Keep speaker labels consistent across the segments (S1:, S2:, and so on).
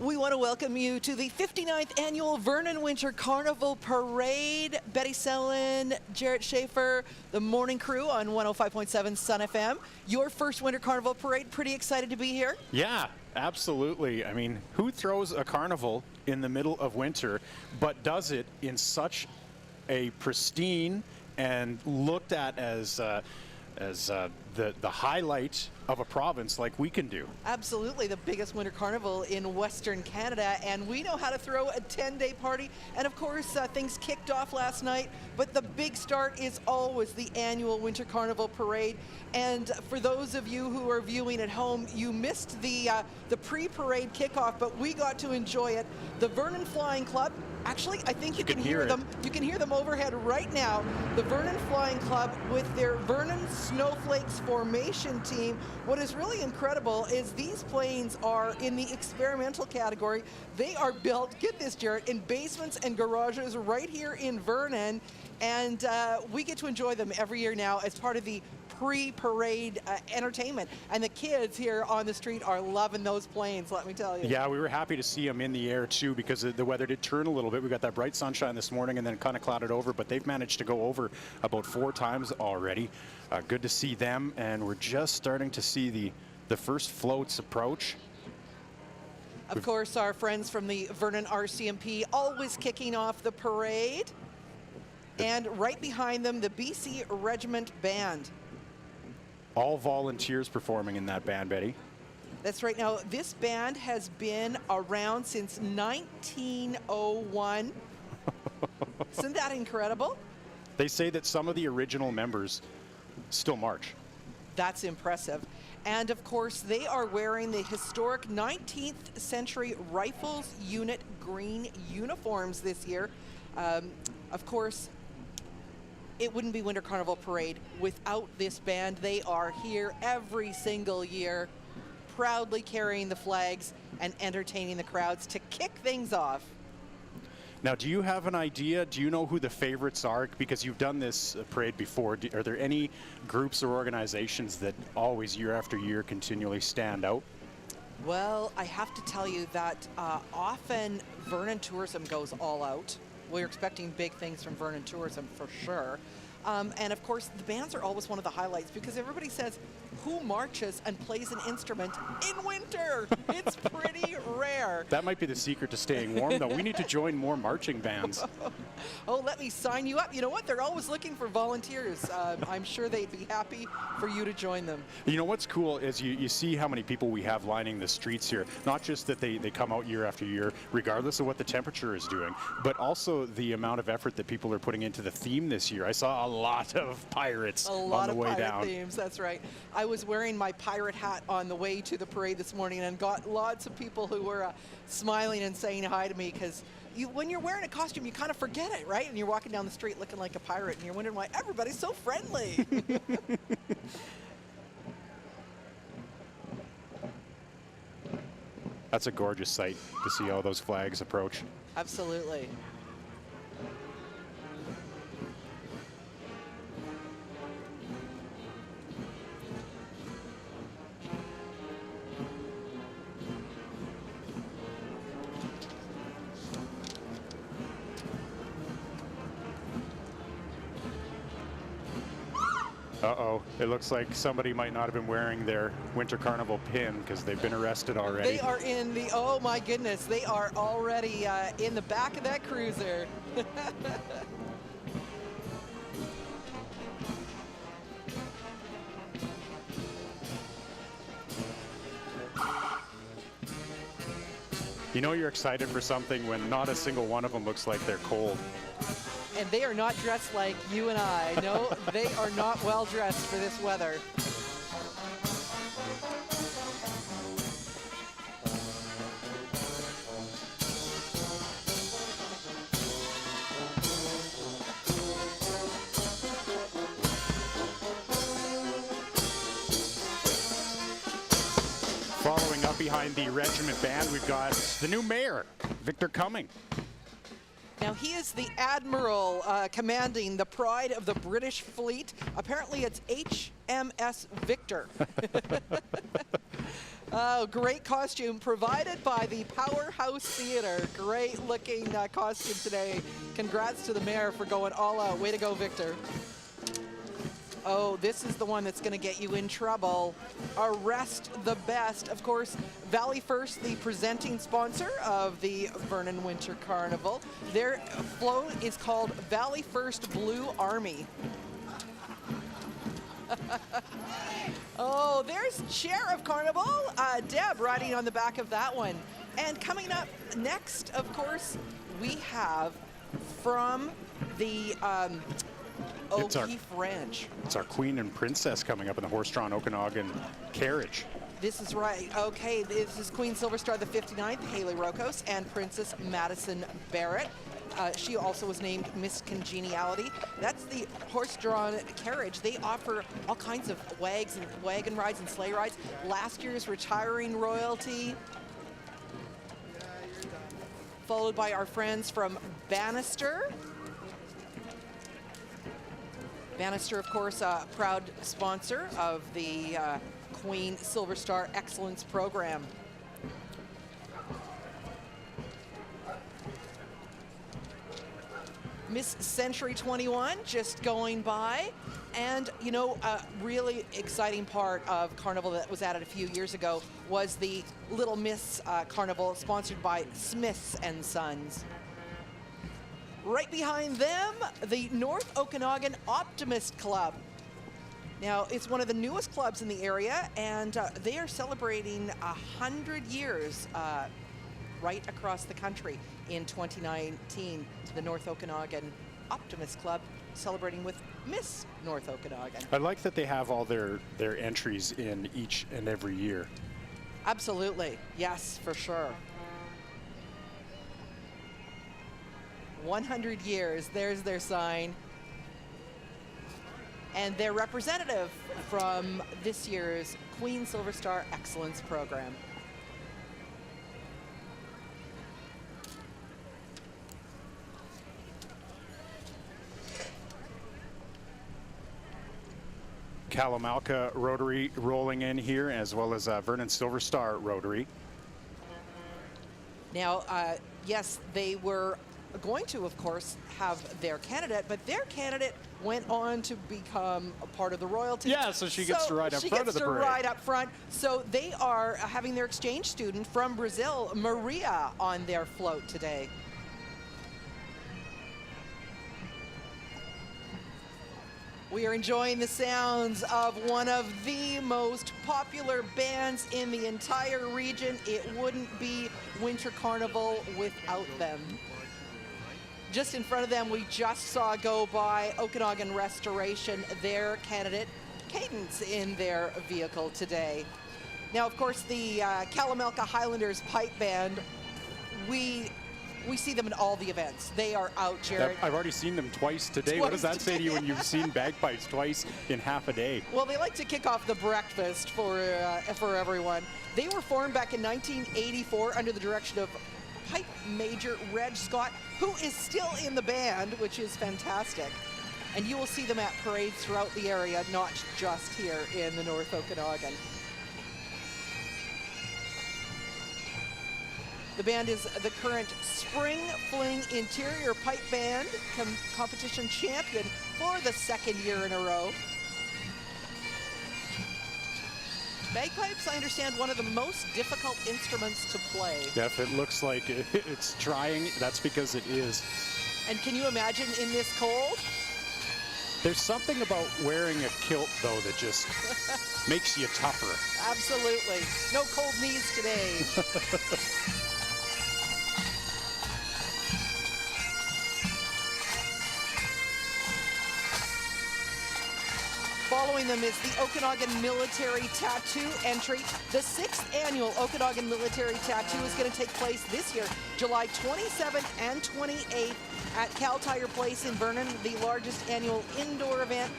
S1: We want to welcome you to the 59th Annual Vernon Winter Carnival Parade. Betty Sellin, Jarrett Schaefer, the morning crew on 105.7 Sun FM. Your first Winter Carnival Parade. Pretty excited to be here?
S2: Yeah, absolutely. I mean, who throws a carnival in the middle of winter, but does it in such a pristine and looked at as the highlight of a province like we can do?
S1: Absolutely, the biggest winter carnival in Western Canada, and we know how to throw a 10-day party. And of course, things kicked off last night, but the big start is always the annual Winter Carnival Parade. And for those of you who are viewing at home, you missed the pre-parade kickoff, but we got to enjoy it. The Vernon Flying Club, actually, I think you can hear them. You can hear them overhead right now. The Vernon Flying Club with their Vernon Snowflakes formation team. What is really incredible is these planes are in the experimental category. They are built, get this, Jarrett, in basements and garages right here in Vernon, and we get to enjoy them every year now as part of the pre-parade entertainment. And the kids here on the street are loving those planes, let me tell you.
S2: Yeah, we were happy to see them in the air too, because the weather did turn a little bit. We got that bright sunshine this morning and then kind of clouded over, but they've managed to go over about 4 times already. Good to see them, and we're just starting to see the first floats approach.
S1: Of course, our friends from the Vernon RCMP always kicking off the parade. And right behind them, the BC Regiment Band.
S2: All volunteers performing in that band, Betty.
S1: That's right. Now, this band has been around since 1901. Isn't that incredible?
S2: They say that some of the original members still march.
S1: That's impressive. And of course, they are wearing the historic 19th century Rifles Unit green uniforms this year. Of course, it wouldn't be Winter Carnival Parade without this band. They are here every single year, proudly carrying the flags and entertaining the crowds to kick things off.
S2: Now, do you have an idea? Do you know who the favorites are? Because you've done this parade before. Are there any groups or organizations that always, year after year, continually stand out?
S1: Well, I have to tell you that often Vernon Tourism goes all out. We're expecting big things from Vernon Tourism for sure. And of course, the bands are always one of the highlights because everybody says, who marches and plays an instrument in winter? It's pretty rare.
S2: That might be the secret to staying warm, though. We need to join more marching bands.
S1: Oh, let me sign you up. You know what? They're always looking for volunteers. I'm sure they'd be happy for you to join them.
S2: You know what's cool is you see how many people we have lining the streets here. Not just that they come out year after year, regardless of what the temperature is doing, but also the amount of effort that people are putting into the theme this year. I saw a lot of pirates on the way down. A lot of pirate
S1: themes, that's right. I was wearing my pirate hat on the way to the parade this morning and got lots of people who were smiling and saying hi to me, because when you're wearing a costume, you kind of forget it, right? And you're walking down the street looking like a pirate and you're wondering why everybody's so friendly.
S2: That's a gorgeous sight to see all those flags approach.
S1: Absolutely.
S2: Uh-oh, it looks like somebody might not have been wearing their Winter Carnival pin because they've been arrested already.
S1: They are in the, oh my goodness, they are already in the back of that cruiser.
S2: You know you're excited for something when not a single one of them looks like they're cold.
S1: And they are not dressed like you and I. No, they are not well dressed for this weather.
S2: Following up behind the regiment band, we've got the new mayor, Victor Cumming.
S1: Now, he is the admiral commanding the pride of the British fleet. Apparently, it's HMS Victor. Oh, great costume provided by the Powerhouse Theater. Great looking costume today. Congrats to the mayor for going all out. Way to go, Victor. Oh, this is the one that's going to get you in trouble. Arrest the Best. Of course, Valley First, the presenting sponsor of the Vernon Winter Carnival. Their float is called Valley First Blue Army. Oh, there's Sheriff Carnival. Deb riding on the back of that one. And coming up next, of course, we have from the O'Keefe Ranch.
S2: It's our Queen and Princess coming up in the horse-drawn Okanagan carriage.
S1: This is right. Okay, this is Queen Silver Star the 59th, Haley Rokos, and Princess Madison Barrett. She also was named Miss Congeniality. That's the horse-drawn carriage. They offer all kinds of wagon rides and sleigh rides. Last year's retiring royalty, followed by our friends from Bannister. Bannister, of course, a proud sponsor of the Queen Silver Star Excellence Program. Miss Century 21 just going by. And, you know, a really exciting part of Carnival that was added a few years ago was the Little Miss Carnival, sponsored by Smiths and Sons. Right behind them, the North Okanagan Optimist Club. Now, it's one of the newest clubs in the area, and they are celebrating 100 years right across the country in 2019. The North Okanagan Optimist Club celebrating with Miss North Okanagan.
S2: I like that they have all their entries in each and every year.
S1: Absolutely. Yes, for sure. 100 years, there's their sign. And their representative from this year's Queen Silver Star Excellence Program.
S2: Kalamalka Rotary rolling in here, as well as Vernon Silver Star Rotary.
S1: Now, yes, they were going to, of course, have their candidate, but their candidate went on to become a part of the royalty.
S2: Yeah, so she gets to ride up front of the parade.
S1: Ride up front. So they are having their exchange student from Brazil, Maria, on their float today. We are enjoying the sounds of one of the most popular bands in the entire region. It wouldn't be Winter Carnival without them. Just in front of them, we just saw go by Okanagan Restoration, their candidate, Cadence, in their vehicle today. Now, of course, the Kalamalka Highlanders Pipe Band, we see them in all the events. They are out, Jared.
S2: I've already seen them twice today. What does that say to you when you've seen bagpipes twice in half a day?
S1: Well, they like to kick off the breakfast for everyone. They were formed back in 1984 under the direction of Pipe Major Reg Scott, who is still in the band, which is fantastic. And you will see them at parades throughout the area, not just here in the North Okanagan. The band is the current Spring Fling Interior Pipe Band competition champion for the second year in a row. Bagpipes, I understand, one of the most difficult instruments to play.
S2: Yeah, if it looks like it's trying, that's because it is.
S1: And can you imagine in this cold?
S2: There's something about wearing a kilt, though, that just makes you tougher.
S1: Absolutely. No cold knees today. Following them is the Okanagan Military Tattoo entry. The 6th annual Okanagan Military Tattoo is going to take place this year, July 27th and 28th at Cal Tire Place in Vernon, the largest annual indoor event.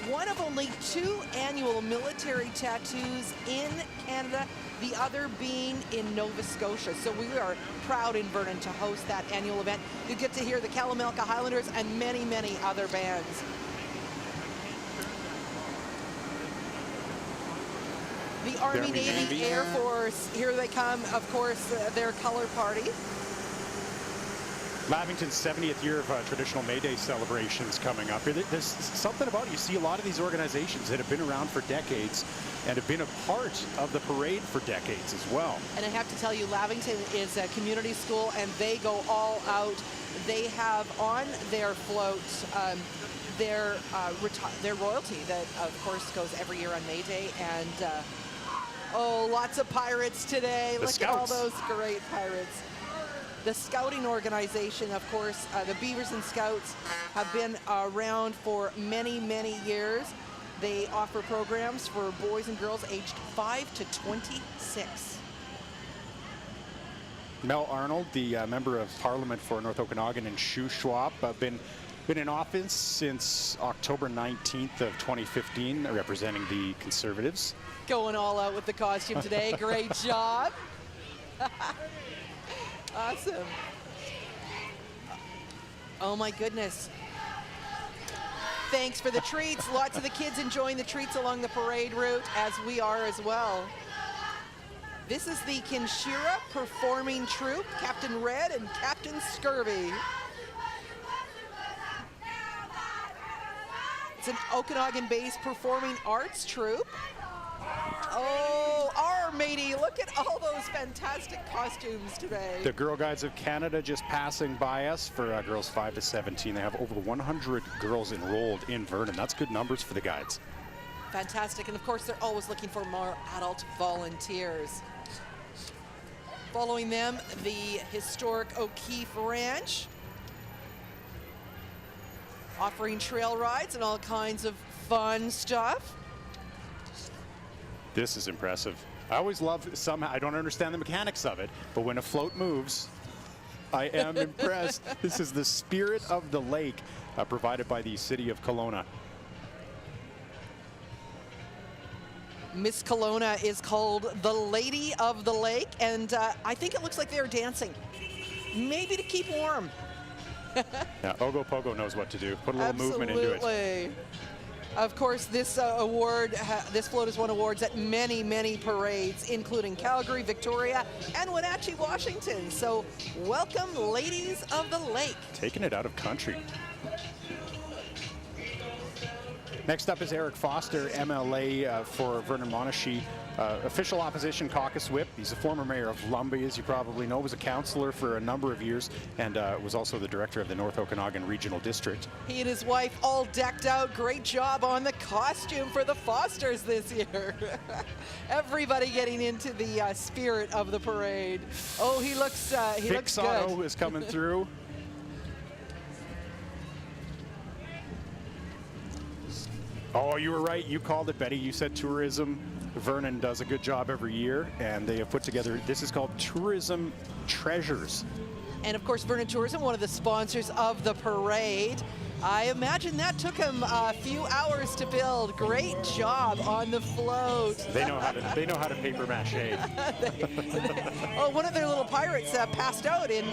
S1: One of only 2 annual military tattoos in Canada, the other being in Nova Scotia. So we are proud in Vernon to host that annual event. You get to hear the Kalamalka Highlanders and many, many other bands. The the Army, Navy, Air Force. Here they come, of course, their color party.
S2: Lavington's 70th year of traditional May Day celebrations coming up. There's something about it. You see a lot of these organizations that have been around for decades and have been a part of the parade for decades as well.
S1: And I have to tell you, Lavington is a community school, and they go all out. They have on their float their royalty that, of course, goes every year on May Day. And, oh, lots of pirates today. Look at all those great pirates. The scouting organization, of course, the Beavers and Scouts have been around for many, many years. They offer programs for boys and girls aged 5 to 26.
S2: Mel Arnold, the member of Parliament for North Okanagan and Shuswap, been in office since October 19th of 2015, representing the Conservatives.
S1: Going all out with the costume today. Great job. Awesome. Oh my goodness. Thanks for the treats. Lots of the kids enjoying the treats along the parade route, as we are as well. This is the Kinshira Performing Troupe, Captain Red and Captain Scurvy. It's an Okanagan-based performing arts troupe. Oh, our matey, look at all those fantastic costumes today.
S2: The Girl Guides of Canada just passing by us for girls 5 to 17. They have over 100 girls enrolled in Vernon. That's good numbers for the guides.
S1: Fantastic, and of course they're always looking for more adult volunteers. Following them, the historic O'Keefe Ranch, offering trail rides and all kinds of fun stuff.
S2: This is impressive. I always love somehow, I don't understand the mechanics of it, but when a float moves, I am impressed. This is the Spirit of the Lake, provided by the City of Kelowna.
S1: Miss Kelowna is called the Lady of the Lake, and I think it looks like they're dancing, maybe to keep warm.
S2: Yeah, Ogo Pogo knows what to do. Put a little movement into it.
S1: Absolutely. Of course, this this float has won awards at many, many parades, including Calgary, Victoria, and Wenatchee, Washington. So welcome, Ladies of the Lake.
S2: Taking it out of country. Next up is Eric Foster, MLA for Vernon Monashee, official opposition caucus whip. He's a former mayor of Lumby, as you probably know, was a councillor for a number of years, and was also the director of the North Okanagan Regional District.
S1: He and his wife all decked out. Great job on the costume for the Fosters this year. Everybody getting into the spirit of the parade. Oh, he looks
S2: Fix
S1: good.
S2: Auto is coming through. Oh, you were right. You called it, Betty. You said tourism. Vernon does a good job every year, and they have put together, this is called Tourism Treasures.
S1: And of course, Vernon Tourism, one of the sponsors of the parade. I imagine that took him a few hours to build. Great job on the float.
S2: They know how to paper mache.
S1: Oh, one of their little pirates passed out in.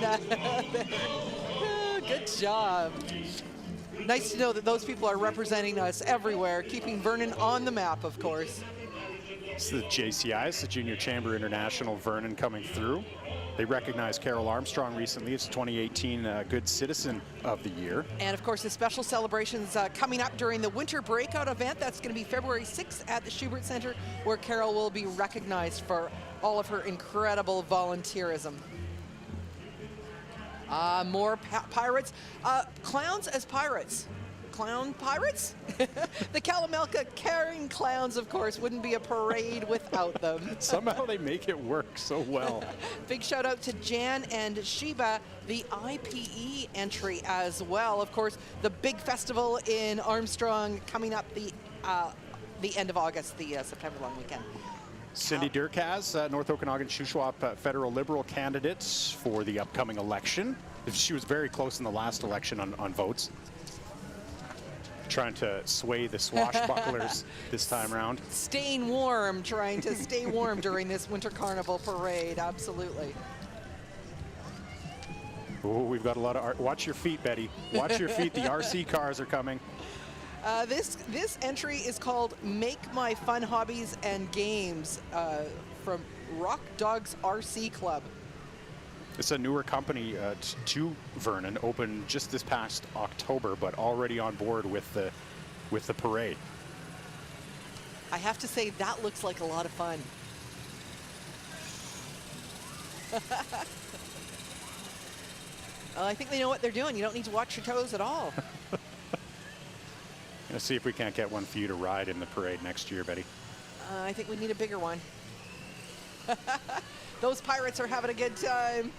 S1: Good job. Nice to know that those people are representing us everywhere, keeping Vernon on the map, of course.
S2: It's the JCI, it's the Junior Chamber International Vernon coming through. They recognized Carol Armstrong recently. It's 2018 Good Citizen of the Year.
S1: And of course, the special celebrations coming up during the Winter Breakout event. That's going to be February 6th at the Schubert Center, where Carol will be recognized for all of her incredible volunteerism. More pirates. Clowns as pirates. Clown pirates? The Kalamalka carrying clowns, of course, wouldn't be a parade without them.
S2: Somehow they make it work so well.
S1: Big shout out to Jan and Sheba, the IPE entry as well. Of course, the big festival in Armstrong coming up the end of August, the September long weekend.
S2: Cindy Durkaz, North Okanagan Shuswap federal Liberal candidate for the upcoming election. She was very close in the last election on votes. Trying to sway the swashbucklers this time around.
S1: Staying warm, trying to stay warm during this Winter Carnival parade, absolutely.
S2: Oh, we've got a lot of art. Watch your feet, Betty. Watch your feet. The RC cars are coming.
S1: This entry is called Make My Fun Hobbies and Games from Rock Dogs RC Club.
S2: It's a newer company to Vernon, opened just this past October, but already on board with the parade.
S1: I have to say, that looks like a lot of fun. I think they know what they're doing. You don't need to watch your toes at all.
S2: Let's see if we can't get one for you to ride in the parade next year, Betty.
S1: I think we need a bigger one. Those pirates are having a good time.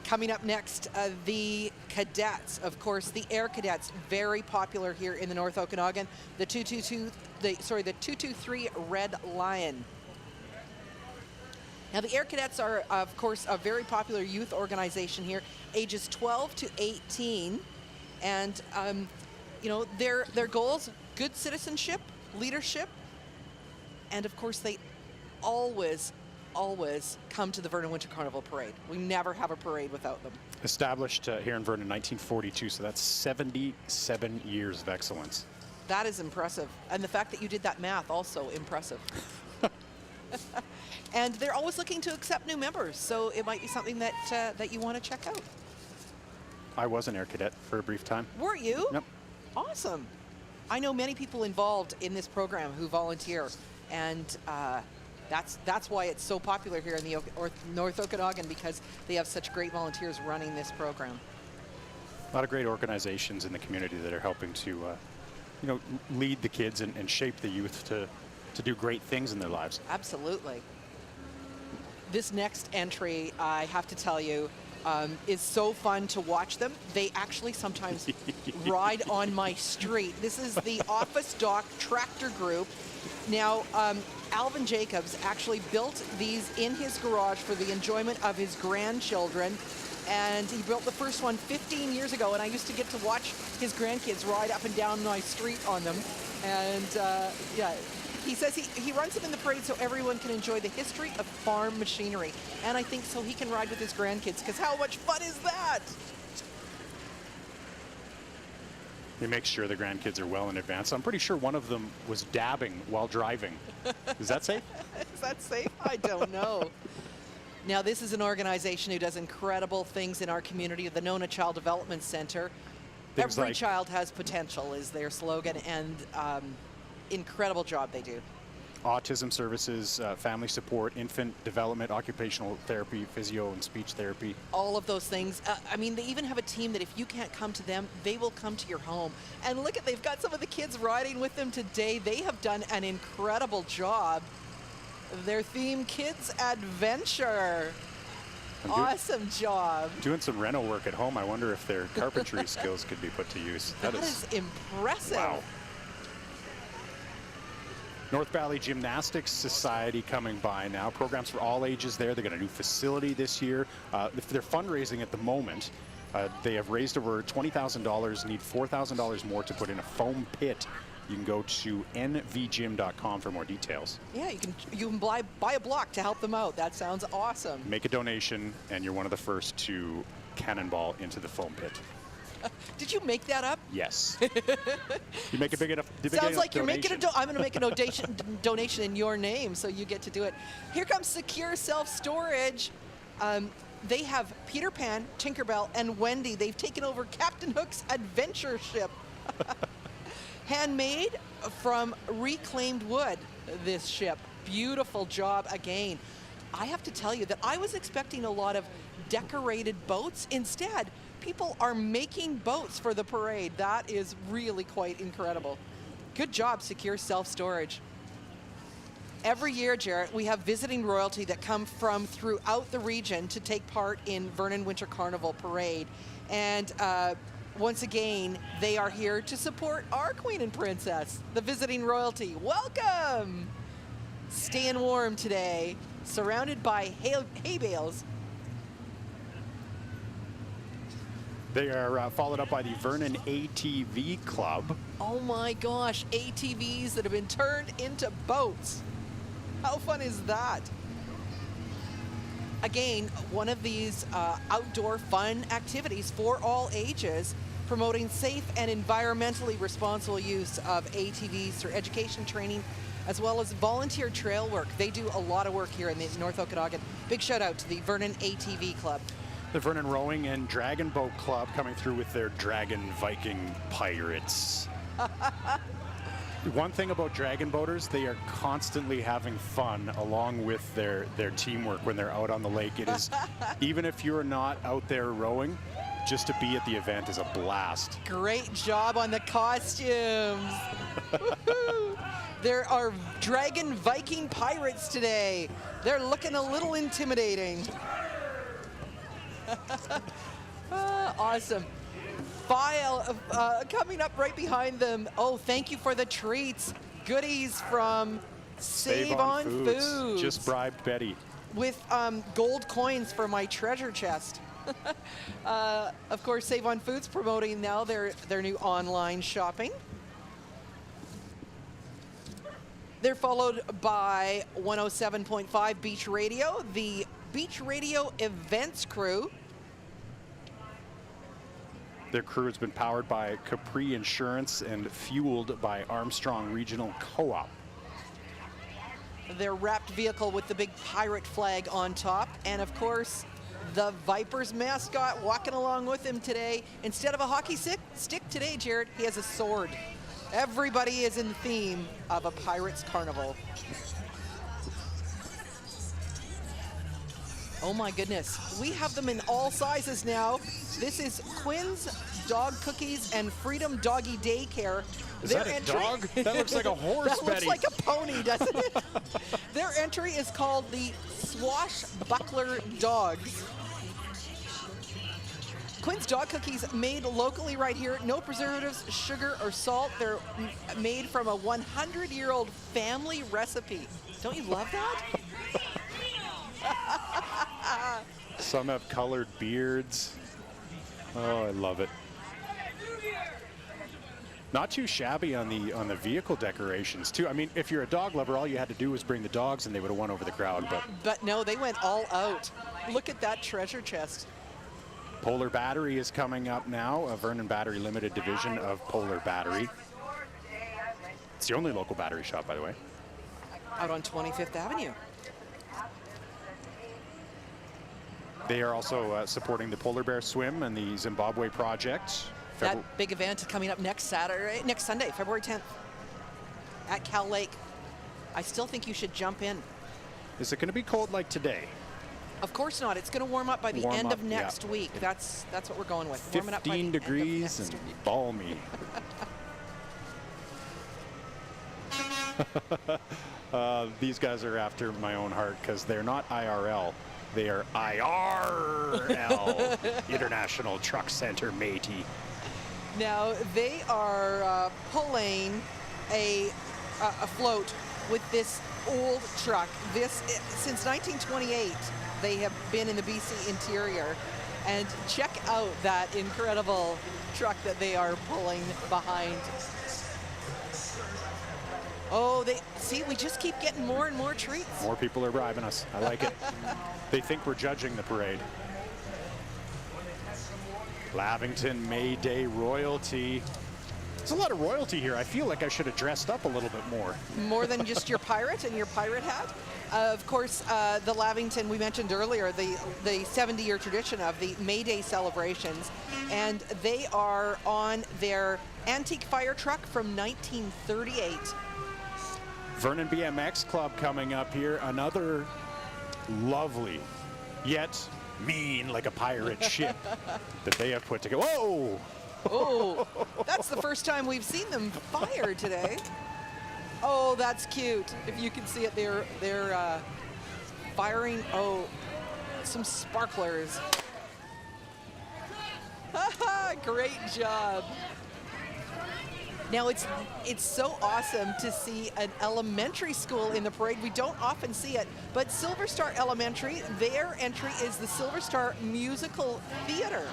S1: Coming up next, the cadets. Of course, the Air Cadets, very popular here in the North Okanagan. The 223 Red Lion. Now, the Air Cadets are, of course, a very popular youth organization here, ages 12 to 18. And, you know, their goals, good citizenship, leadership, and, of course, they always come to the Vernon Winter Carnival Parade. We never have a parade without them.
S2: Established here in Vernon in 1942, so that's 77 years of excellence.
S1: That is impressive. And the fact that you did that math, also impressive. And they're always looking to accept new members, so it might be something that that you want to check out.
S2: I was an Air Cadet for a brief time.
S1: Were you?
S2: Yep.
S1: Awesome. I know many people involved in this program who volunteer, and that's why it's so popular here in the North Okanagan, because they have such great volunteers running this program.
S2: A lot of great organizations in the community that are helping to, you know, lead the kids and shape the youth to do great things in their lives.
S1: Absolutely. This next entry, I have to tell you, is so fun to watch them. They actually sometimes ride on my street. This is the Office Dock Tractor Group. Now, Alvin Jacobs actually built these in his garage for the enjoyment of his grandchildren. And he built the first one 15 years ago, and I used to get to watch his grandkids ride up and down my street on them. And yeah, he says he runs them in the parade so everyone can enjoy the history of farm machinery. And I think so he can ride with his grandkids, because how much fun is that?
S2: They make sure the grandkids are well in advance. I'm pretty sure one of them was dabbing while driving. Is that safe?
S1: Is that safe? I don't know. Now, this is an organization who does incredible things in our community, the Nona Child Development Center.
S2: Things
S1: Every
S2: like
S1: child has potential is their slogan, and incredible job they do.
S2: autism services, family support, infant development, occupational therapy, physio and speech therapy.
S1: All of those things. I mean, they even have a team that if you can't come to them, they will come to your home. And look at, they've got some of the kids riding with them today. They have done an incredible job. Their theme, Kids Adventure. Awesome job.
S2: Doing some reno work at home. I wonder if their carpentry skills could be put to use.
S1: That is impressive.
S2: Wow. North Valley Gymnastics Society coming by now. Programs for all ages there. They got a new facility this year. They're fundraising at the moment. They have raised over $20,000, need $4,000 more to put in a foam pit. You can go to nvgym.com for more details.
S1: Yeah, you can buy a block to help them out. That sounds awesome.
S2: Make a donation, and you're one of the first to cannonball into the foam pit.
S1: Did you make that up?
S2: Yes. You make a big enough.
S1: Sounds like you're making a. I'm going to make a donation in your name, so you get to do it. Here comes Secure Self Storage. They have Peter Pan, Tinkerbell, and Wendy. They've taken over Captain Hook's adventure ship. Handmade from reclaimed wood, this ship. Beautiful job again. I have to tell you that I was expecting a lot of decorated boats. Instead, people are making boats for the parade. That is really quite incredible. Good job, Secure Self-Storage. Every year, Jarrett, we have visiting royalty that come from throughout the region to take part in Vernon Winter Carnival Parade. And once again, they are here to support our Queen and Princess, the visiting royalty. Welcome! Staying warm today, surrounded by hay bales.
S2: They are followed up by the Vernon ATV Club.
S1: Oh my gosh, ATVs that have been turned into boats. How fun is that? Again, one of these outdoor fun activities for all ages, promoting safe and environmentally responsible use of ATVs through education training, as well as volunteer trail work. They do a lot of work here in the North Okanagan. Big shout out to the Vernon ATV Club.
S2: The Vernon Rowing and Dragon Boat Club coming through with their Dragon Viking Pirates. One thing about dragon boaters, they are constantly having fun along with their teamwork when they're out on the lake. It is, even if you're not out there rowing, just to be at the event is a blast.
S1: Great job on the costumes. There are Dragon Viking Pirates today. They're looking a little intimidating. Awesome. File coming up right behind them. Oh, thank you for the treats. Goodies from Save on Foods.
S2: Just bribed Betty.
S1: With gold coins for my treasure chest. Of course, Save on Foods promoting now their new online shopping. They're followed by 107.5 Beach Radio, the Beach Radio events crew.
S2: Their crew has been powered by Capri Insurance and fueled by Armstrong Regional Co-op.
S1: Their wrapped vehicle with the big pirate flag on top. And of course, the Vipers mascot walking along with him today. Instead of a hockey stick today, Jared, he has a sword. Everybody is in the theme of a Pirates Carnival. Oh my goodness, we have them in all sizes now. This is Quinn's Dog Cookies and Freedom Doggy Daycare.
S2: Is that a dog? That looks like a horse,
S1: That looks
S2: Betty.
S1: like a pony, doesn't it? Their entry is called the Swashbuckler Dogs. Quinn's Dog Cookies made locally right here. No preservatives, sugar, or salt. They're made from a 100-year-old family recipe. Don't you love that?
S2: Some have colored beards. Oh, I love it. Not too shabby on the vehicle decorations too. I mean, if you're a dog lover, all you had to do was bring the dogs and they would have won over the crowd.
S1: But no, they went all out. Look at that treasure chest.
S2: Polar Battery is coming up now, a Vernon Battery Limited division of Polar Battery. It's the only local battery shop, by the way.
S1: Out on 25th Avenue.
S2: They are also supporting the Polar Bear Swim and the Zimbabwe Project.
S1: That big event coming up next Sunday, February 10th at Cal Lake. I still think you should jump in.
S2: Is it going to be cold like today?
S1: Of course not. It's going to warm up by the end of next week. That's what we're going with. Warming up by the
S2: 15 degrees
S1: end of
S2: and
S1: next week.
S2: balmy. These guys are after my own heart because they're not IRL. They are IRL, International Truck Center matey.
S1: Now they are pulling a float with this old truck. Since 1928, they have been in the BC interior. And check out that incredible truck that they are pulling behind. Oh, we just keep getting more and more treats.
S2: More people are bribing us. I like it. They think we're judging the parade. Lavington May Day royalty. There's a lot of royalty here. I feel like I should have dressed up a little bit more.
S1: More than just your pirate and your pirate hat. Of course, the Lavington, we mentioned earlier, the 70-year tradition of the May Day celebrations. And they are on their antique fire truck from 1938.
S2: Vernon BMX Club coming up here. Another lovely, yet mean like a pirate ship that they have put together. Whoa!
S1: Oh, that's the first time we've seen them fire today. Oh, that's cute. If you can see it, they're firing, some sparklers. Great job. Now it's so awesome to see an elementary school in the parade. We don't often see it, but Silver Star Elementary, their entry is the Silver Star Musical Theater.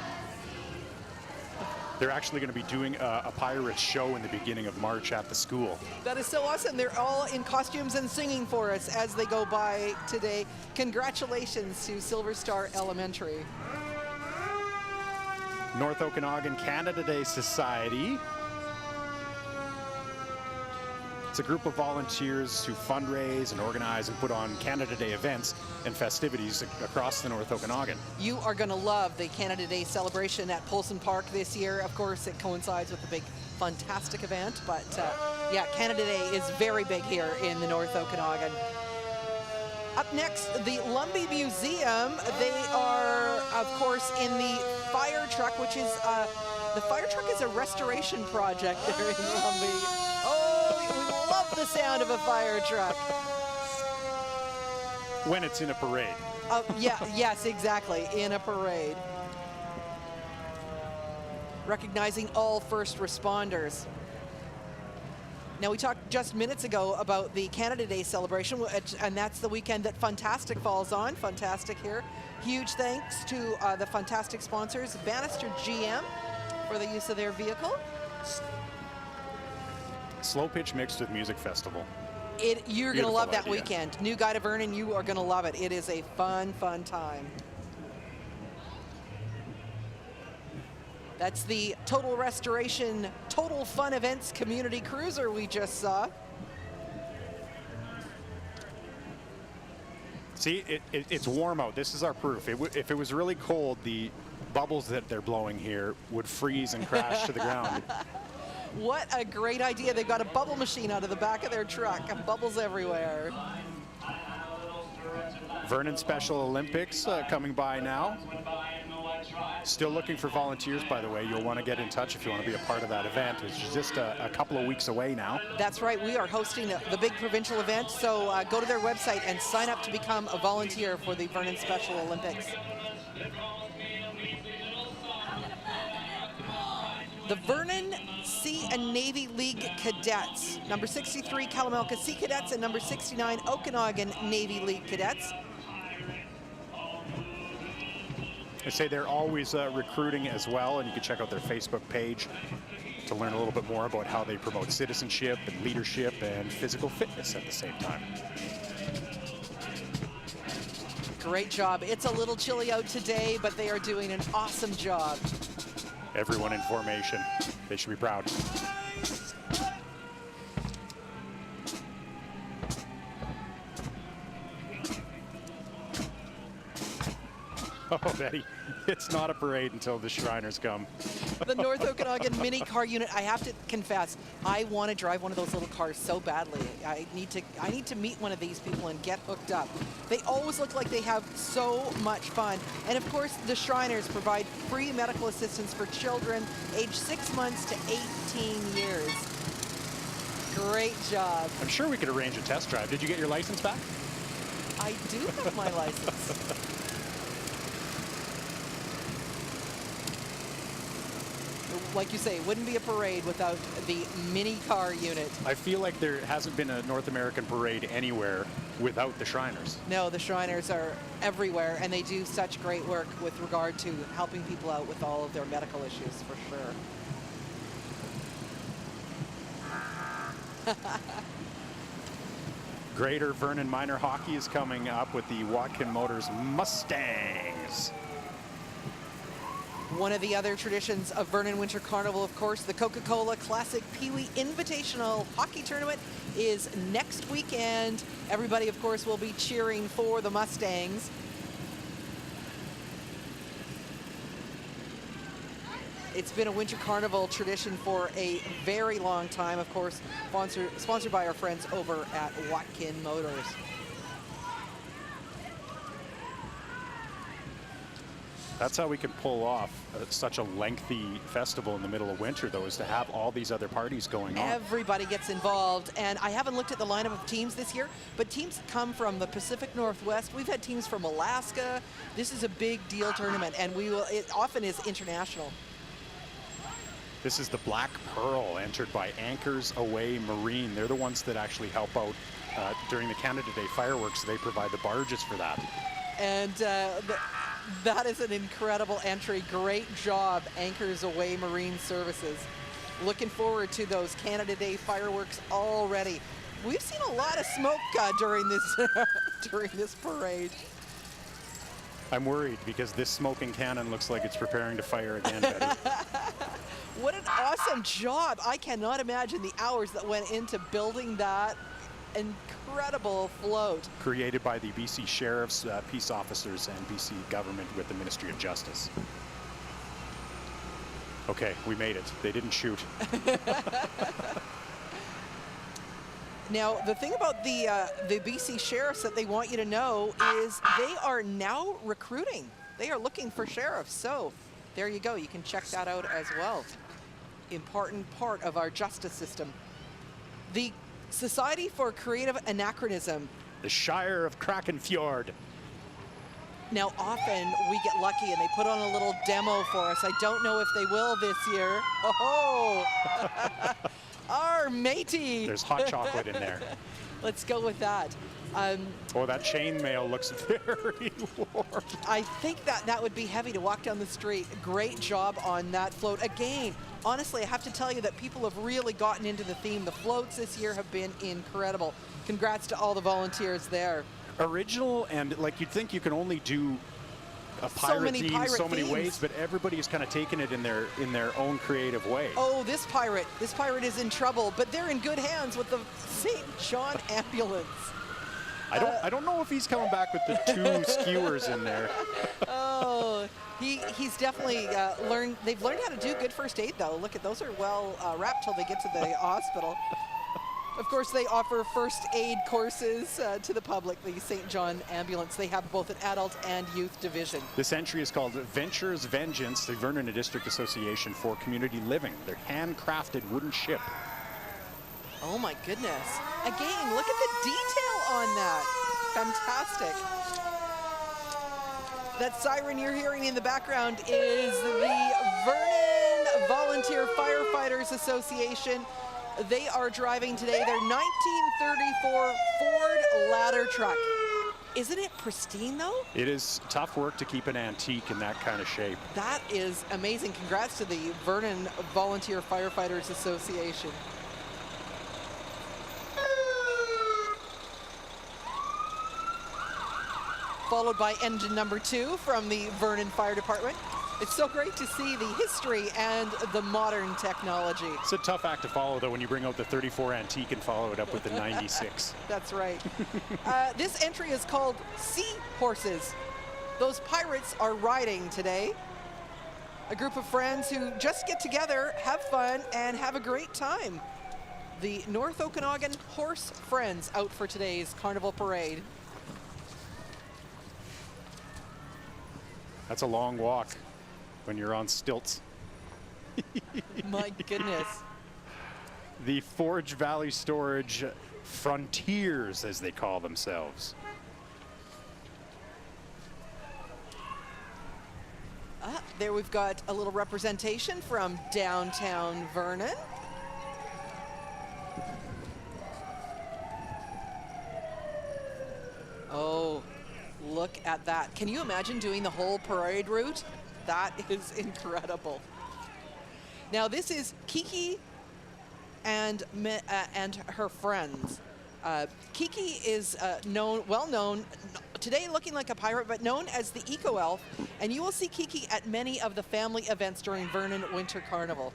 S2: they're actually going to be doing a pirate show in the beginning of March at the school.
S1: That is so awesome. They're all in costumes and singing for us as they go by today. Congratulations to Silver Star Elementary.
S2: North Okanagan Canada Day Society. It's a group of volunteers who fundraise and organize and put on Canada Day events and festivities across the North Okanagan.
S1: You are going to love the Canada Day celebration at Polson Park this year. Of course, it coincides with the big fantastic event, but yeah, Canada Day is very big here in the North Okanagan. Up next, the Lumbee Museum. They are, of course, in the fire truck, which is, the fire truck is a restoration project there in Lumbee. Oh, we love the sound of a fire truck.
S2: When it's in a parade.
S1: Yeah, yes, exactly, in a parade. Recognizing all first responders. Now, we talked just minutes ago about the Canada Day celebration, and that's the weekend that Fantastic falls on. Fantastic here. Huge thanks to the Fantastic sponsors, Bannister GM, for the use of their vehicle.
S2: Slow pitch mixed with music festival.
S1: You're going to love that weekend. New guy to Vernon, you are going to love it. It is a fun, fun time. That's the Total Restoration, Total Fun Events Community Cruiser we just saw.
S2: See, it's warm out. This is our proof. If it was really cold, the bubbles that they're blowing here would freeze and crash to the ground.
S1: What a great idea. They've got a bubble machine out of the back of their truck, and bubbles everywhere.
S2: Vernon Special Olympics coming by now. Still looking for volunteers, by the way. You'll want to get in touch if you want to be a part of that event, which is just a couple of weeks away now.
S1: That's right. We are hosting the big provincial event, so go to their website and sign up to become a volunteer for the Vernon Special Olympics. The Vernon Sea and Navy League Cadets, number 63 Kalamalka Sea Cadets and number 69 Okanagan Navy League Cadets.
S2: I say they're always recruiting as well, and you can check out their Facebook page to learn a little bit more about how they promote citizenship and leadership and physical fitness at the same time.
S1: Great job. It's a little chilly out today, but they are doing an awesome job.
S2: Everyone in formation. They should be proud. Oh, Betty, it's not a parade until the Shriners come.
S1: The North Okanagan mini car unit, I have to confess, I want to drive one of those little cars so badly. I need to meet one of these people and get hooked up. They always look like they have so much fun. And of course, the Shriners provide free medical assistance for children aged 6 months to 18 years. Great job.
S2: I'm sure we could arrange a test drive. Did you get your license back?
S1: I do have my license. Like you say, it wouldn't be a parade without the mini car unit.
S2: I feel like there hasn't been a North American parade anywhere without the Shriners.
S1: No, the Shriners are everywhere, and they do such great work with regard to helping people out with all of their medical issues, for sure.
S2: Greater Vernon Minor Hockey is coming up with the Watkin Motors Mustangs.
S1: One of the other traditions of Vernon Winter Carnival, of course, the Coca-Cola Classic Pee Wee Invitational Hockey Tournament is next weekend. Everybody, of course, will be cheering for the Mustangs. It's been a Winter Carnival tradition for a very long time, of course, sponsored by our friends over at Watkin Motors.
S2: That's how we can pull off such a lengthy festival in the middle of winter, though, is to have all these other parties going on.
S1: Everybody gets involved, and I haven't looked at the lineup of teams this year, but teams come from the Pacific Northwest. We've had teams from Alaska. This is a big deal tournament, and it often is international.
S2: This is the Black Pearl, entered by Anchors Away Marine. They're the ones that actually help out during the Canada Day fireworks. They provide the barges for that.
S1: And That is an incredible entry. Great job, Anchors Away Marine Services. Looking forward to those Canada Day fireworks already. We've seen a lot of smoke during this during this parade.
S2: I'm worried because this smoking cannon looks like it's preparing to fire again, Betty.
S1: What an awesome job. I cannot imagine the hours that went into building that incredible float.
S2: Created by the BC Sheriffs, peace officers, and BC government with the Ministry of Justice. Okay, we made it. They didn't shoot.
S1: Now, the thing about the BC Sheriffs that they want you to know is they are now recruiting. They are looking for sheriffs. So there you go. You can check that out as well. Important part of our justice system. The Society for Creative Anachronism.
S2: The Shire of Krakenfjord.
S1: Now, often we get lucky and they put on a little demo for us. I don't know if they will this year. Oh, our matey.
S2: There's hot chocolate in there.
S1: Let's go with that.
S2: Oh, that chainmail looks very warm.
S1: I think that would be heavy to walk down the street. Great job on that float. Again, honestly, I have to tell you that people have really gotten into the theme. The floats this year have been incredible. Congrats to all the volunteers there.
S2: Original, and like you'd think you can only do a pirate theme so many ways, but everybody's kind of taken it in their own creative way.
S1: Oh, this pirate is in trouble, but they're in good hands with the St. John ambulance.
S2: I don't know if he's coming back with the two skewers in there.
S1: Oh, he's definitely learned. They've learned how to do good first aid, though. Look at those are well wrapped till they get to the hospital. Of course, they offer first aid courses to the public, the St. John Ambulance. They have both an adult and youth division. This
S2: entry is called Ventures Vengeance, the Vernon District Association for Community Living. Their handcrafted wooden ship.
S1: Oh my goodness. Again, look at the detail on that. Fantastic. That siren you're hearing in the background is the Vernon Volunteer Firefighters Association. They are driving today their 1934 Ford ladder truck. Isn't it pristine, though?
S2: It is tough work to keep an antique in that kind of shape.
S1: That is amazing. Congrats to the Vernon Volunteer Firefighters Association. Followed by engine number 2 from the Vernon Fire Department. It's so great to see the history and the modern technology.
S2: It's a tough act to follow, though, when you bring out the 34 antique and follow it up with the 96.
S1: That's right. This entry is called Sea Horses. Those pirates are riding today. A group of friends who just get together, have fun, and have a great time. The North Okanagan Horse Friends out for today's Carnival Parade.
S2: That's a long walk when you're on stilts.
S1: My goodness.
S2: The Forge Valley Storage Frontiers, as they call themselves.
S1: There we've got a little representation from downtown Vernon. Oh, look at that. Can you imagine doing the whole parade route? That is incredible. Now this is Kiki and her friends. Kiki is well known today, looking like a pirate, but known as the Eco Elf. And you will see Kiki at many of the family events during Vernon Winter Carnival.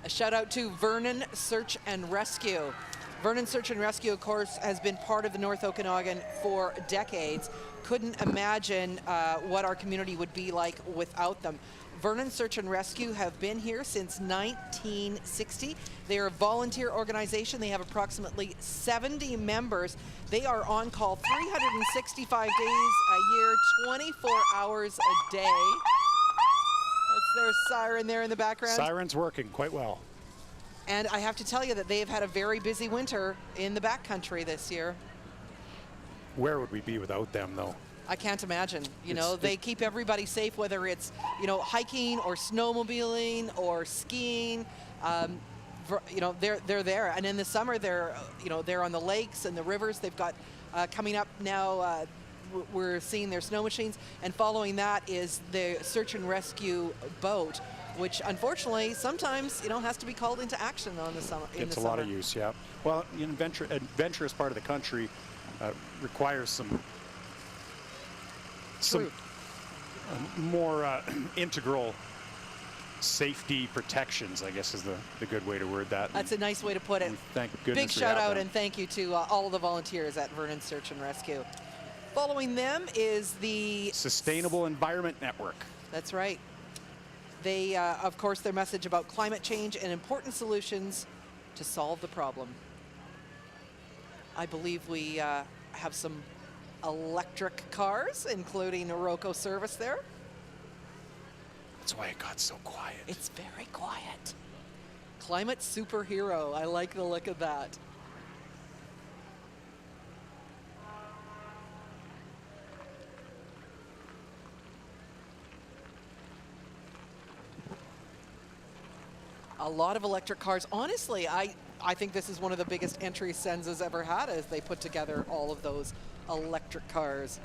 S1: A shout out to Vernon Search and Rescue. Vernon Search and Rescue, of course, has been part of the North Okanagan for decades. Couldn't imagine what our community would be like without them. Vernon Search and Rescue have been here since 1960. They are a volunteer organization. They have approximately 70 members. They are on call 365 days a year, 24 hours a day. That's their siren there in the background.
S2: Siren's working quite well.
S1: And I have to tell you that they have had a very busy winter in the backcountry this year.
S2: Where would we be without them, though?
S1: I can't imagine. You know, they keep everybody safe, whether it's, you know, hiking or snowmobiling or skiing. You know, they're there. And in the summer, they're, you know, they're on the lakes and the rivers. They've got coming up now, we're seeing their snow machines. And following that is the search and rescue boat, which unfortunately sometimes, you know, has to be called into action on the summer.
S2: It's a lot of use, yeah. Well, you know, adventurous part of the country requires some more integral safety protections, I guess is the good way to word that.
S1: That's a nice way to put it.
S2: Thank goodness.
S1: Big shout out and thank you to all of the volunteers at Vernon Search and Rescue. Following them is the
S2: Sustainable Environment Network.
S1: That's right. They, of course, their message about climate change and important solutions to solve the problem. I believe we have some electric cars, including a Roco service there.
S2: That's why it got so quiet.
S1: It's very quiet. Climate superhero. I like the look of that. A lot of electric cars. Honestly, I think this is one of the biggest entries Sens has ever had as they put together all of those electric cars.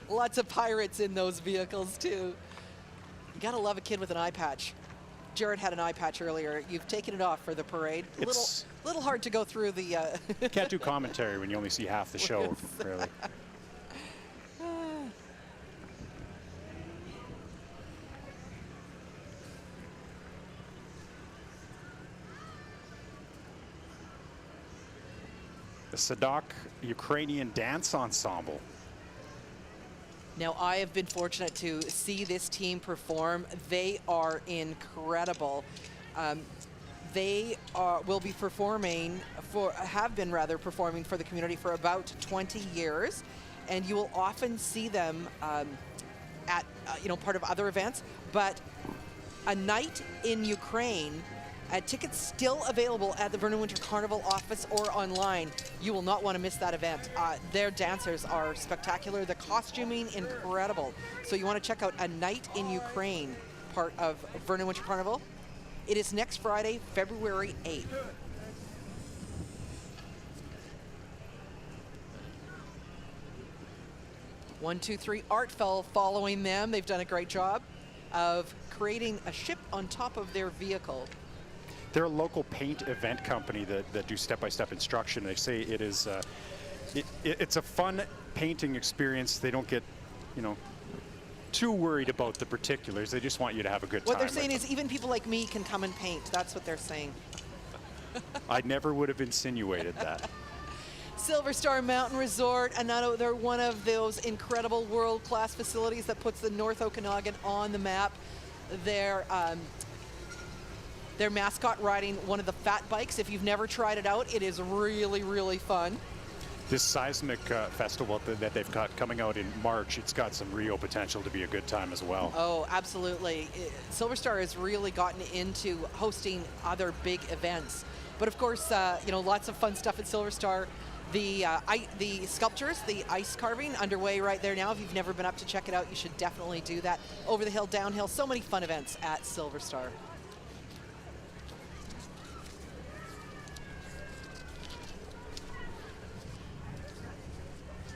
S1: Lots of pirates in those vehicles too. You gotta love a kid with an eye patch. Jared had an eye patch earlier. You've taken it off for the parade.
S2: It's
S1: little hard to go through the...
S2: Can't do commentary when you only see half the show, really. The Sadok Ukrainian Dance Ensemble.
S1: Now, I have been fortunate to see this team perform. They are incredible. They will be performing have been rather performing for the community for about 20 years, and you will often see them at you know, part of other events. But a night in Ukraine. Tickets still available at the Vernon Winter Carnival office or online. You will not want to miss that event. Their dancers are spectacular. The costuming, incredible. So you want to check out A Night in Ukraine, part of Vernon Winter Carnival. It is next Friday, February 8th. One, two, three, Art fell following them. They've done a great job of creating a ship on top of their vehicle.
S2: They're a local paint event company that do step-by-step instruction. They say it is it's a fun painting experience. They don't get, you know, too worried about the particulars. They just want you to have a good time.
S1: What they're saying is even people like me can come and paint. That's what they're saying.
S2: I never would have insinuated that.
S1: Silver Star Mountain Resort, they're one of those incredible world-class facilities that puts the North Okanagan on the map. Their mascot riding one of the fat bikes. If you've never tried it out, it is really, really fun.
S2: This seismic festival that they've got coming out in March, it's got some real potential to be a good time as well.
S1: Oh, absolutely. Silver Star has really gotten into hosting other big events. But of course, you know, lots of fun stuff at Silver Star. The sculptures, the ice carving underway right there now. If you've never been up to check it out, you should definitely do that. Over the hill, downhill, so many fun events at Silver Star.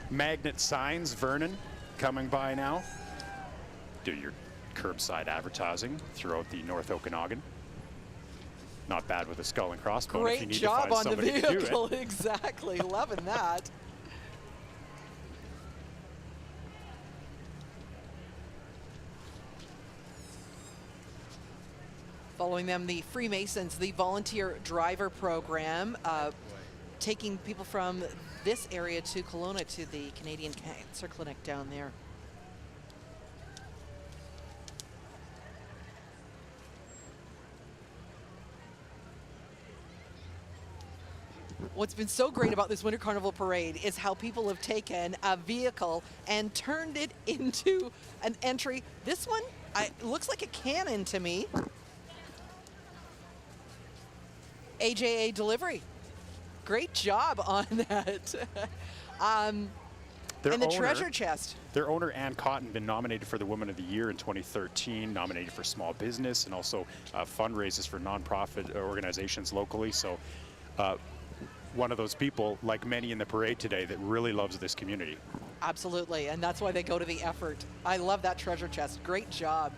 S2: Magnet Signs, Vernon, coming by now. Do your curbside advertising throughout the North Okanagan. Not bad with a skull and crossbone if you need to find
S1: Great job on the
S2: somebody to do
S1: vehicle,
S2: it.
S1: exactly. Loving that. Following them, the Freemasons, the volunteer driver program, taking people from this area to Kelowna to the Canadian Cancer Clinic down there. What's been so great about this Winter Carnival Parade is how people have taken a vehicle and turned it into an entry. This one looks like a cannon to me. AJA delivery. Great job on that. And the treasure chest.
S2: Their owner, Ann Cotton, been nominated for the Woman of the Year in 2013, nominated for small business, and also fundraisers for nonprofit organizations locally. So one of those people, like many in the parade today, that really loves this community.
S1: Absolutely, and that's why they go to the effort. I love that treasure chest. Great job.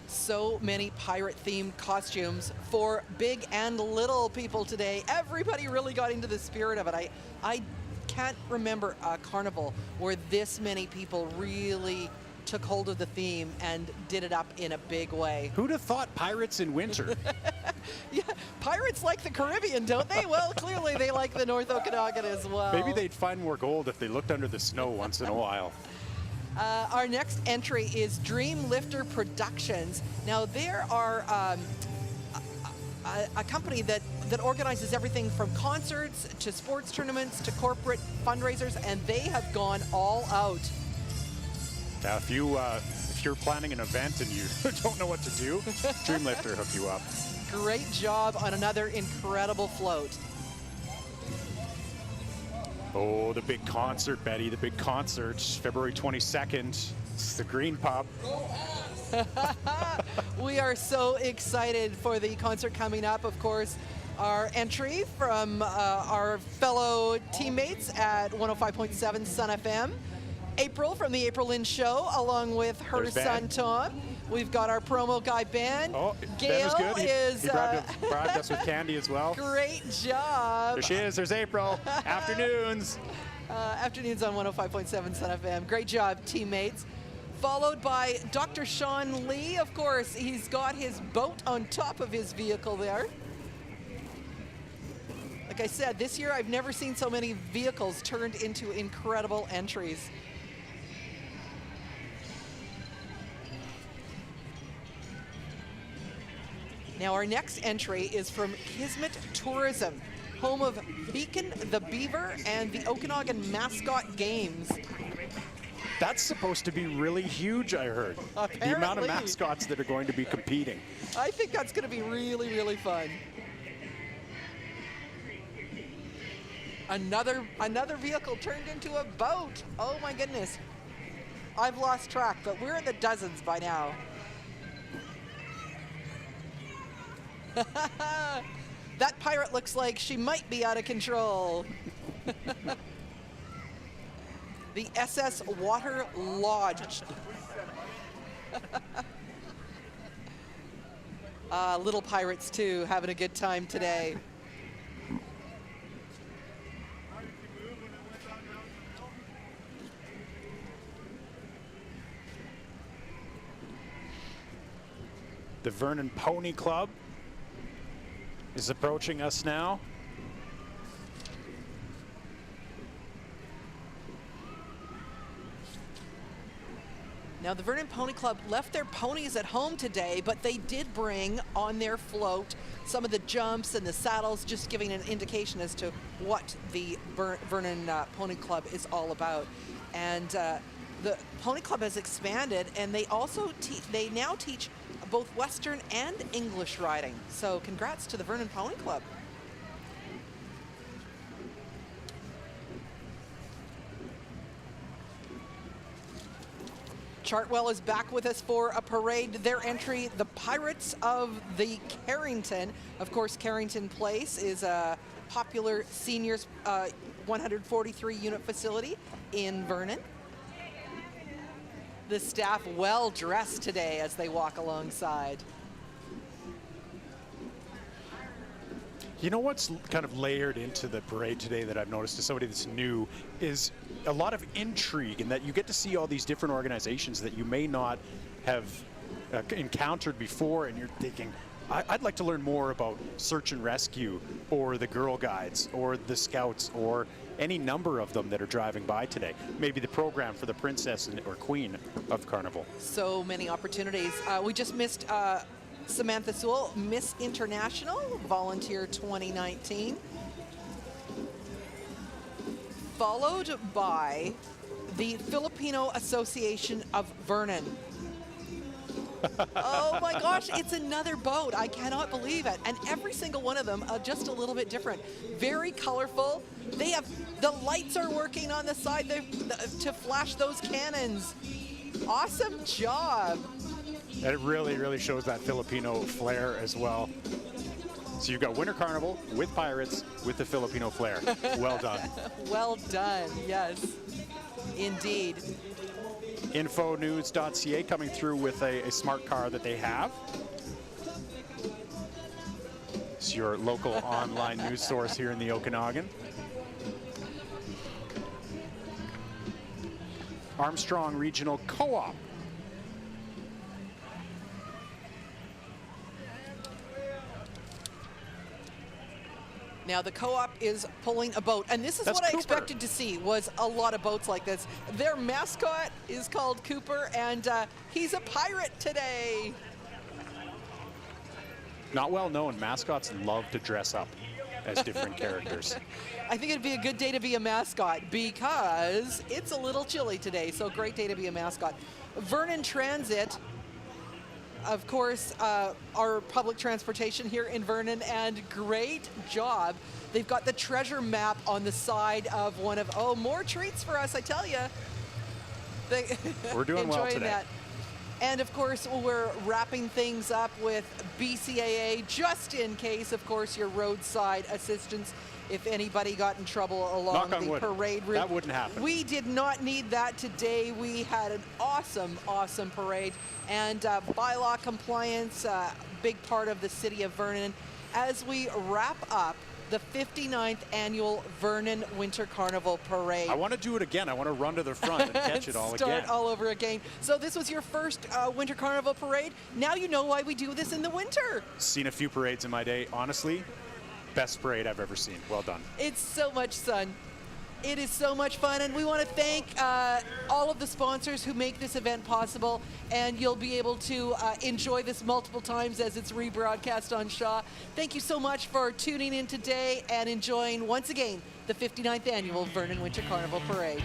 S1: So many pirate-themed costumes for big and little people today. Everybody really got into the spirit of it. I can't remember a carnival where this many people really took hold of the theme and did it up in a big way.
S2: Who'd have thought pirates in winter?
S1: Yeah, pirates like the Caribbean, don't they? Well, clearly they like the North Okanagan as well.
S2: Maybe they'd find more gold if they looked under the snow once in a while.
S1: Our next entry is Dream Lifter Productions. Now, there are a company that organizes everything from concerts to sports tournaments to corporate fundraisers, and they have gone all out.
S2: Now, if you're planning an event and you don't know what to do, Dream Lifter hook you up.
S1: Great job on another incredible float.
S2: Oh, the big concert, Betty, the big concert, February 22nd. It's the Green Pub.
S1: We are so excited for the concert coming up. Of course, our entry from our fellow teammates at 105.7 Sun FM. April from the April Lynn Show, along with her son Tom. We've got our promo guy Ben.
S2: Oh,
S1: Gail
S2: Ben was good. He bribed us with candy as well.
S1: Great job.
S2: There she is. There's April. Afternoons.
S1: Afternoons on 105.7 Sun FM. Great job, teammates. Followed by Dr. Sean Lee. Of course, he's got his boat on top of his vehicle there. Like I said, this year I've never seen so many vehicles turned into incredible entries. Now, our next entry is from Kismet Tourism, home of Beacon the Beaver and the Okanagan Mascot Games.
S2: That's supposed to be really huge, I heard.
S1: Apparently.
S2: The amount of mascots that are going to be competing.
S1: I think that's going to be really, really fun. Another vehicle turned into a boat. Oh my goodness. I've lost track, but we're in the dozens by now. That pirate looks like she might be out of control. The SS Water Lodge. Little pirates too, having a good time today.
S2: The Vernon Pony Club is approaching us now.
S1: Now, the Vernon Pony Club left their ponies at home today, but they did bring on their float some of the jumps and the saddles, just giving an indication as to what the Vernon Pony Club is all about. And the Pony Club has expanded, and they also they now teach both Western and English riding. So congrats to the Vernon Pony Club. Chartwell is back with us for a parade. Their entry, the Pirates of the Carrington. Of course, Carrington Place is a popular seniors 143 unit facility in Vernon. The staff well dressed today as they walk alongside.
S2: You know what's kind of layered into the parade today that I've noticed as somebody that's new is a lot of intrigue, in that you get to see all these different organizations that you may not have encountered before, and you're thinking, I'd like to learn more about search and rescue, or the Girl Guides, or the Scouts, or any number of them that are driving by today. Maybe the program for the Princess or Queen of Carnival.
S1: So many opportunities. We just missed Samantha Sewell, Miss International, Volunteer 2019. Followed by the Filipino Association of Vernon. Oh my gosh, it's another boat. I cannot believe it. And every single one of them are just a little bit different. Very colorful. They have, the lights are working on the side to flash those cannons. Awesome job.
S2: And it really, really shows that Filipino flair as well. So you've got Winter Carnival with pirates with the Filipino flair. Well done.
S1: Well done, yes, indeed.
S2: Infonews.ca coming through with a smart car that they have. It's your local online news source here in the Okanagan. Armstrong Regional Co-op.
S1: Now the co-op is pulling a boat, and this is
S2: That's
S1: what I
S2: Cooper.
S1: expected to see, was a lot of boats like this. Their mascot is called Cooper, and he's a pirate today.
S2: Not well known, mascots love to dress up as different characters.
S1: I think it'd be a good day to be a mascot because it's a little chilly today, so great day to be a mascot. Vernon Transit, of course, our public transportation here in Vernon, and great job. They've got the treasure map on the side of one of, oh, more treats for us, I tell you.
S2: We're doing well
S1: enjoying
S2: today.
S1: that. And of course, we're wrapping things up with BCAA, just in case, of course, your roadside assistance if anybody got in trouble along
S2: Knock on
S1: the
S2: wood.
S1: parade route.
S2: That wouldn't happen.
S1: We did not need that today. We had an awesome, awesome parade. And bylaw compliance, big part of the city of Vernon. As we wrap up the 59th annual Vernon Winter Carnival Parade.
S2: I want to do it again. I want to run to the front and catch it all again.
S1: Start all over again. So this was your first Winter Carnival Parade. Now you know why we do this in the winter.
S2: Seen a few parades in my day. Honestly, best parade I've ever seen. Well done.
S1: It's so much fun. It is so much fun, and we want to thank all of the sponsors who make this event possible, and you'll be able to enjoy this multiple times as it's rebroadcast on Shaw. Thank you so much for tuning in today and enjoying, once again, the 59th annual Vernon Winter Carnival Parade.